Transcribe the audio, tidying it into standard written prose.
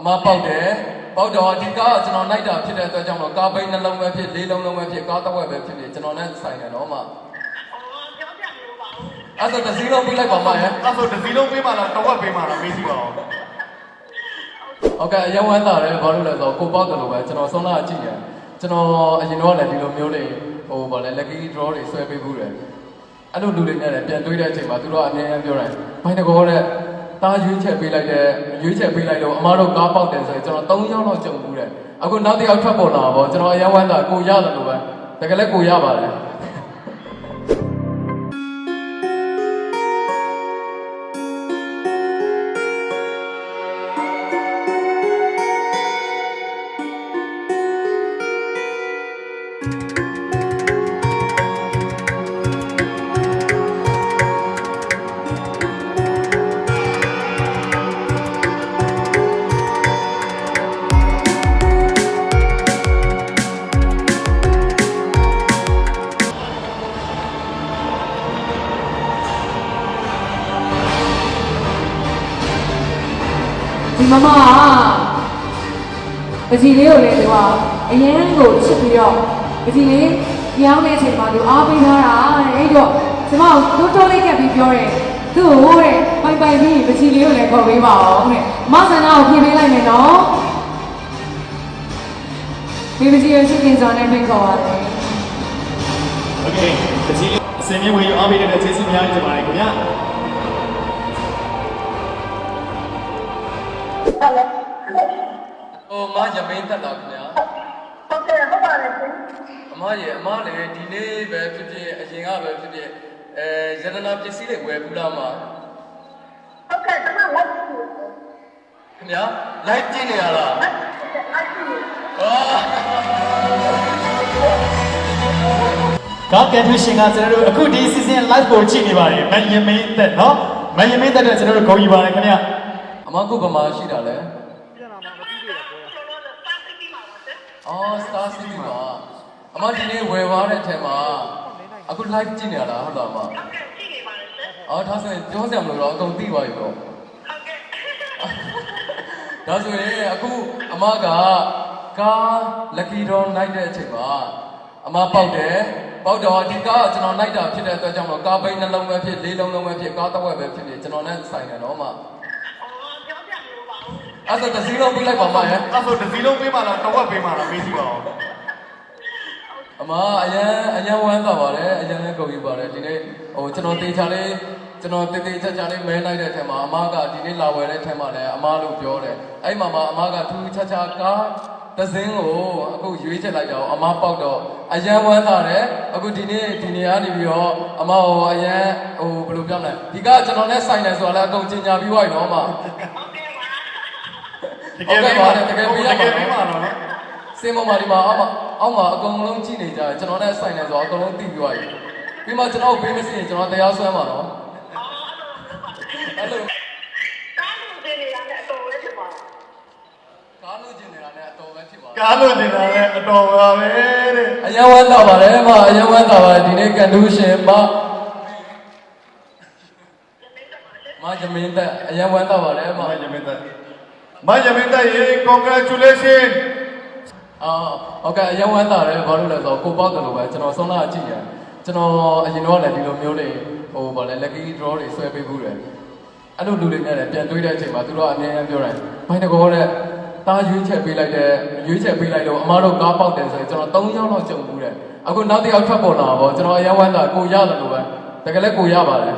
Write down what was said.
မားပေါက်တယ်ပေါက်တော့ဒီကားကကျွန်တော်လိုက်တာဖြစ်တဲ့အတွက်ကြောင့်တော့ကားဘိန်းနှလုံးပဲဖြစ်လေးလုံးလုံးပဲဖြစ်ကားတစ်ဝက်ပဲဖြစ်ဖြစ်ကျွန်တော်နဲ့ဆိုင်တယ်နော်မအဲ့ဒါတစ်စီးလုံးပြလိုက်ပါမရဲ့အဲ့ဆိုတစ်စီးလုံးပေးမှလားတစ်ဝက်ပေးမှလားမေးကြည့်ပါဦးဟုတ်ကဲ့အရင်ဝမ်းသာတယ်ဘာလို့လဲဆိုတော့ကိုပေါက်တယ်လို့ပဲကျွန်တော်ဆုံးလာကြည့်တယ်ကျွန်တော်အရင်တော့လည်းဒီလိုမျိုးလေးဟိုဗောလဲ lucky draw တွေဆွဲပေးဘူးတယ်အဲ့လိုလူတွေနဲ့လည်းပြန်တွေးတဲ့အချိန်မှာသူတို့ကအမြဲတမ်းပြောတယ်ဘိုင်းတကောတဲ့တားရွေးချက်ပေးလိုက်တဲ့ရွေးချက်ပေးလိုက်တော့အမားတို့ကားပေါက်တယ်ဆိုရင်ကျွန်တော်3ယောက်လောက်ကြုံဘူးတယ်အခုနောက်တစ်ယောက်ထွက်ပေါ်လာပါကျွန်တော်အရင်ဝမ်းသာကိုရတယ်လို့ပဲတကယ်လည်းကိုရပါတယ်ဒီမမပကြီးလေးကိုလည်းသူကအရန်ကိုချစ်ပြီးတော့ပကြီးလေးပြောင်းတဲ့အချိန်မှာသူအားပေးထားတာအဲ့တော့ကျမတို့တိုးလေးကပ်ပြီးပြောတယ်သူ့ကိုတဲ့ပိုင်ပိုင်ပြီးပကြီးလေးကိုလည်းခေါ်ပေးပါအောင်တဲ့မဆန္ဒကိုဖြည့်ပေးလိုက်မယ်နော်ဒီပကြီးရဲ့ချစ်ခင်စွာနဲ့ဖိတ်ခေါ်ပါတယ်โอเคပကြီးအစင်းမြဝင်အားပေးတဲ့ကျေးဇူးများကြီးတင်ပါတယ်ခင်ဗျာဟိုမရမင်းတက်လာခင်ဗျာဟုတ်ကဲ့ဟုတ်ပါတယ်ရှင်အမလည်းဒီနေ့ပဲဖြစ်ဖြစ်အရင်ကပဲဖြစ်ဖြစ်ရတနာပစ္စည်းတွေဝယ်ဘူးလားမဟုတ်ကဲ့ကျွန်တော်လိုက်ကြည့်ခင်ဗျာလိုက်ကြည့်နေရလားလိုက်ကြည့်ကားကန်ထူရှင်ကကျွန်တော်တို့အခုဒီ season live ကိုကြည့်နေပါတယ်မယမင်းသက်เนาะမယမင်းသက်တဲ့ကျွန်တော်တို့ဂုဏ်ယူပါတယ်ခင်ဗျာအမကုဗမာရှိတာလဲအော် Star City မှာအမဒီနေ့ဝယ်သွားတဲ့အထက်မှာအခု live ကြည့်နေရလားဟုတ်လားအမဟုတ်ကဲ့ကြည့်နေပါတယ်ရှင်အော်ဒါဆိုရင်ပြောစရာမလိုတော့အကုန်သိပါပြီပေါ့ဟုတ်ကဲ့ဒါဆိုရင်အခုအမကကား lucky draw လိုက်တဲ့အချိန်မှာအမပေါက်တယ်ပေါက်တော့ဒီကားကကျွန်တော်လိုက်တာဖြစ်တဲ့အတွက်ကြောင့်တော့ကားဘိန်းနှလုံးပဲဖြစ်လေးလုံးလုံးပဲဖြစ်ကားတစ်ဝက်ပဲဖြစ်ဖြစ်ကျွန်တော်နဲ့ဆိုင်တယ်နော်အမအဲ့ဒါတစ်စီးလုံးပြလိုက်ပါမရဲ့အဲ့ဆိုတစ်စီးလုံးပေးမှလားတစ်ဝက်ပေးမှလားမေးကြည့်ပါဦးအမအရင်ဝမ်းသာပါတယ်အရင်လည်းကုန်ယူပါတယ်ဒီနေ့ဟိုကျွန်တော်တေချာလေးကျွန်တော်တေချာလေးမဲလိုက်တဲ့အထက်မှာအမကဒီနေ့လာဝယ်တဲ့အထက်မှာလည်းအမလို့ပြောတယ်အဲ့မှာအမကထူးခြားခြားကားတစင်းကိုအခုရွေးချက်လိုက်တော့အမပေါက်တော့အရင်ဝမ်းသာတယ်အခုဒီနေ့ဒီနေရာနေပြီးတော့အမဟိုအရင်ဟိုဘယ်လိုပြောမလဲဒီကကျွန်တော်နဲ့ဆိုင်တယ်ဆိုတာလည်းအကုန်ကျင်ညာပြီးသွားပြီနော်အမတကယ်ပေးပါတော့နော်စင်မမာဒီမှာအောက်မှာအကုန်လုံးကြည့်နေကြတယ်ကျွန်တော်နဲ့ဆိုင်နေဆိုတော့အကုန်လုံးသိပြီးသွားပြီပြီးမှကျွန်တော်ဘေးမစင်ကျွန်တော်တရားဆွဲမှာနော်အဲ့လိုကားလို့တင်နေတာနဲ့အတော်ပဲဖြစ်ပါကားလို့ကျင်နေတာနဲ့အတော်ပဲဖြစ်ပါကားလို့တင်တာနဲ့အတော်ပါပဲတဲ့အရင်ဝမ်းသာပါတယ်အရင်ဝမ်းသာပါတယ်ဒီနေ့ကန်တူးရှင်မယမင်းသက်အရင်ဝမ်းသာပါတယ်မယမင်းသက်ရေ congratulation ဟုတ်ကဲ့အရင်ဝမ်းသာတယ်ဘာလို့လဲဆိုတော့ကိုပေါက်တယ်လို့ပဲကျွန်တော်ဆုံးလာကြည့်တယ်ကျွန်တော်အရင်တော့လည်းဒီလိုမျိုးလေးဟိုဗောလဲ lucky draw တွေဆွဲပေးဘူးတယ်အဲ့လိုလူတွေနဲ့လည်းပြန်တွေးတဲ့အချိန်မှာသူတို့ကအမြဲတမ်းပြောတယ်ဘိုင်းတကောတဲ့တားရွေးချက်ပေးလိုက်တော့အမားတို့ကားပေါက်တယ်ဆိုရင်ကျွန်တော်3ယောက်လောက်ကြုံဘူးတယ်အခုနောက်တစ်ယောက်ထွက်ပေါ်လာပါကျွန်တော်အရင်ဝမ်းသာကိုရတယ်လို့ပဲတကယ်လည်းကိုရပါတယ်